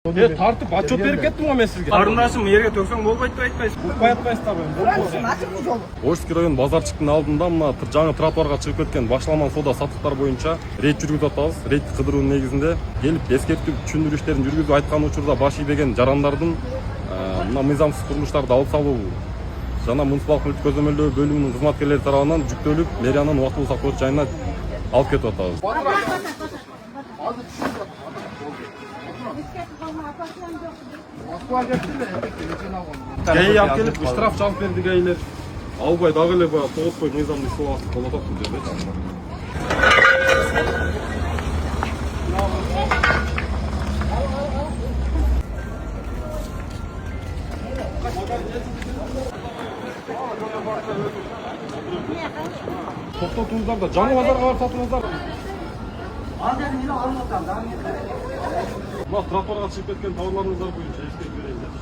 Тартып отчет берип кеттим го мен сизге. Карындашым жерге төксөң болбойт деп айтпайсыз. Укпай атпайсыздар эми. Ошский район базарчыктын алдында мына жаңы тротуарга чыгып кеткен башламан соода саттыктар боюнча рейд жүргүзүп атабыз. Рейд кыдыруунун негизинде келип эскертүү түшүндүрүштөрүн жүргүзүп айткан учурда баш ийбеген жарандардын мына мыйзамсыз курулуштарды алып салуу жана муниципалдык мүлк көзөмөлдөө бөлүмүнүн кызматкерлери тарабынан жүктөлүп мэриянын убактылуу сактоочу жайына алып кетип атабыз. ГАИ алып келип штраф чалып берди ГАИлер. Албай дагы эле баягы тоготпой мыйзамды иши болуп атат бул жерде. Токтотуңуздар да жаңы базарга барып сатыңыздар. Мына тротуарга чыгып кеткен товарларыңыздар боюнча эскертип берейин деп.